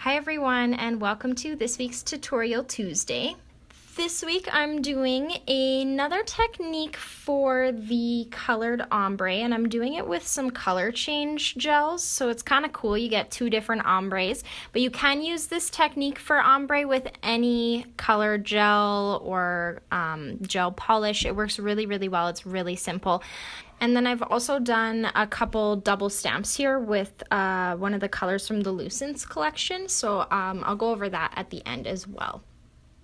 Hi everyone, and welcome to this week's Tutorial Tuesday. This week I'm doing another technique for the colored ombre, and I'm doing it with some color change gels, so it's kind of cool. You get two different ombres, but you can use this technique for ombre with any color gel or gel polish. It works really, really well. It's really simple. And then I've also done a couple double stamps here with one of the colors from the Lucents collection, so I'll go over that at the end as well.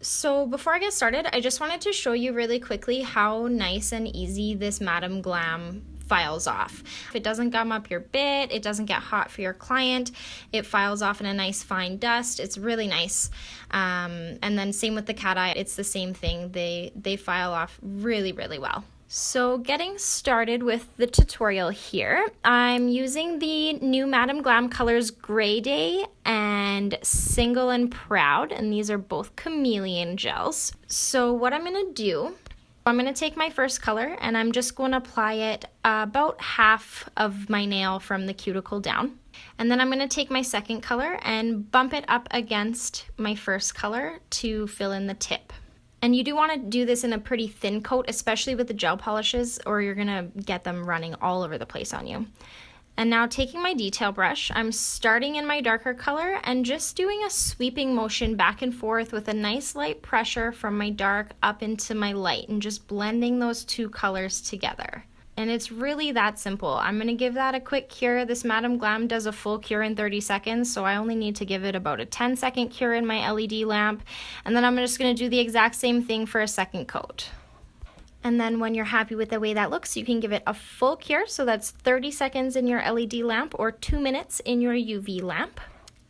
So before I get started, I just wanted to show you really quickly how nice and easy this Madam Glam files off. It doesn't gum up your bit, it doesn't get hot for your client, it files off in a nice fine dust. It's really nice. And then same with the cat eye, it's the same thing. They file off really, really well. So getting started with the tutorial here, I'm using the new Madam Glam colors Gray Day and Single and Proud, and these are both chameleon gels. So what I'm going to do, I'm going to take my first color and I'm just going to apply it about half of my nail from the cuticle down. And then I'm going to take my second color and bump it up against my first color to fill in the tip. And you do want to do this in a pretty thin coat, especially with the gel polishes, or you're going to get them running all over the place on you. And now taking my detail brush, I'm starting in my darker color and just doing a sweeping motion back and forth with a nice light pressure from my dark up into my light and just blending those two colors together. And it's really that simple. I'm going to give that a quick cure. This Madam Glam does a full cure in 30 seconds, so I only need to give it about a 10-second cure in my LED lamp. And then I'm just going to do the exact same thing for a second coat. And then when you're happy with the way that looks, you can give it a full cure. So that's 30 seconds in your LED lamp or 2 minutes in your UV lamp.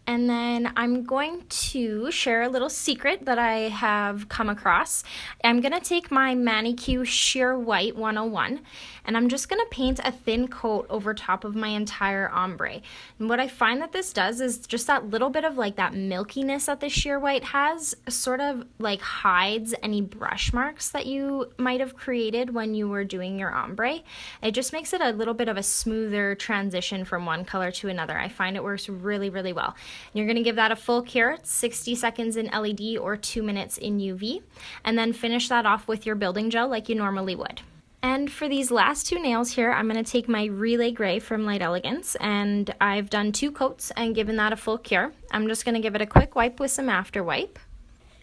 And then I'm going to share a little secret that I have come across. I'm going to take my ManiQ Sheer White 101 and I'm just going to paint a thin coat over top of my entire ombre. And what I find that this does is just that little bit of like that milkiness that the sheer white has sort of like hides any brush marks that you might have created when you were doing your ombre. It just makes it a little bit of a smoother transition from one color to another. I find it works really, really well. You're going to give that a full cure, 60 seconds in LED or 2 minutes in UV, and then finish that off with your building gel like you normally would. And for these last two nails here, I'm going to take my Relay Gray from Light Elegance, and I've done 2 coats and given that a full cure. I'm just going to give it a quick wipe with some after wipe.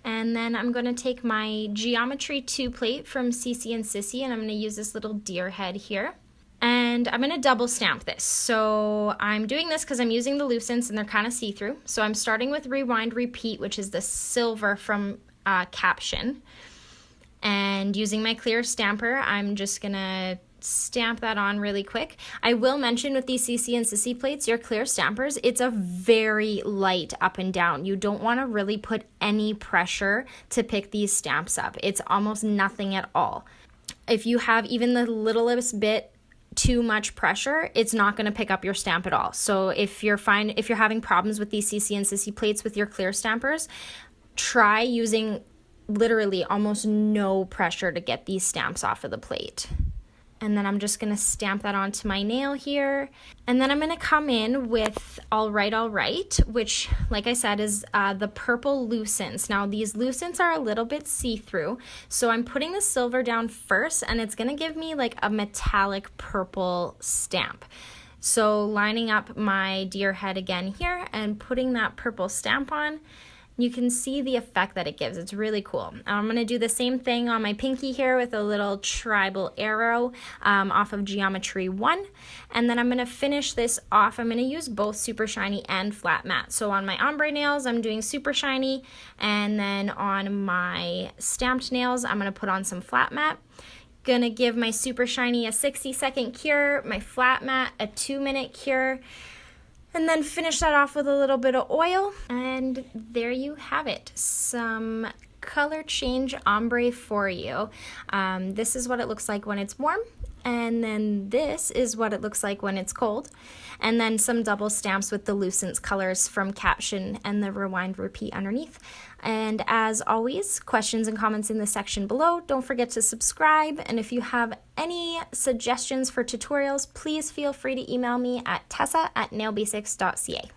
And then I'm going to take my Geometry 2 plate from CC and Sissy, and I'm going to use this little deer head here. And I'm going to double stamp this. So I'm doing this because I'm using the Lucents and they're kind of see-through. So I'm starting with Rewind Repeat, which is the silver from Caption. And using my clear stamper, I'm just going to stamp that on really quick. I will mention with these CC and Sissy plates, your clear stampers, it's a very light up and down. You don't want to really put any pressure to pick these stamps up. It's almost nothing at all. If you have even the littlest bit too much pressure, it's not going to pick up your stamp at all. So if you're having problems with these CC and Sissy plates with your clear stampers, try using literally almost no pressure to get these stamps off of the plate. And then I'm just going to stamp that onto my nail here. And then I'm going to come in with All Right, which, like I said, is the purple Lucents. Now, these Lucents are a little bit see-through, so I'm putting the silver down first, and it's going to give me like a metallic purple stamp. So lining up my deer head again here and putting that purple stamp on, you can see the effect that it gives. It's really cool. I'm going to do the same thing on my pinky here with a little tribal arrow off of Geometry 1. And then I'm going to finish this off. I'm going to use both Super Shiny and Flat Matte. So on my ombre nails, I'm doing Super Shiny. And then on my stamped nails, I'm going to put on some Flat Matte. Gonna give my Super Shiny a 60-second cure, my Flat Matte a 2-minute cure. And then finish that off with a little bit of oil. And there you have it. Some color change ombre for you. This is what it looks like when it's warm. And then this is what it looks like when it's cold. And then some double stamps with the Lucents colors from Caption and the Rewind Repeat underneath. And as always, questions and comments in the section below. Don't forget to subscribe. And if you have any suggestions for tutorials, please feel free to email me at tessa@nailbasics.ca.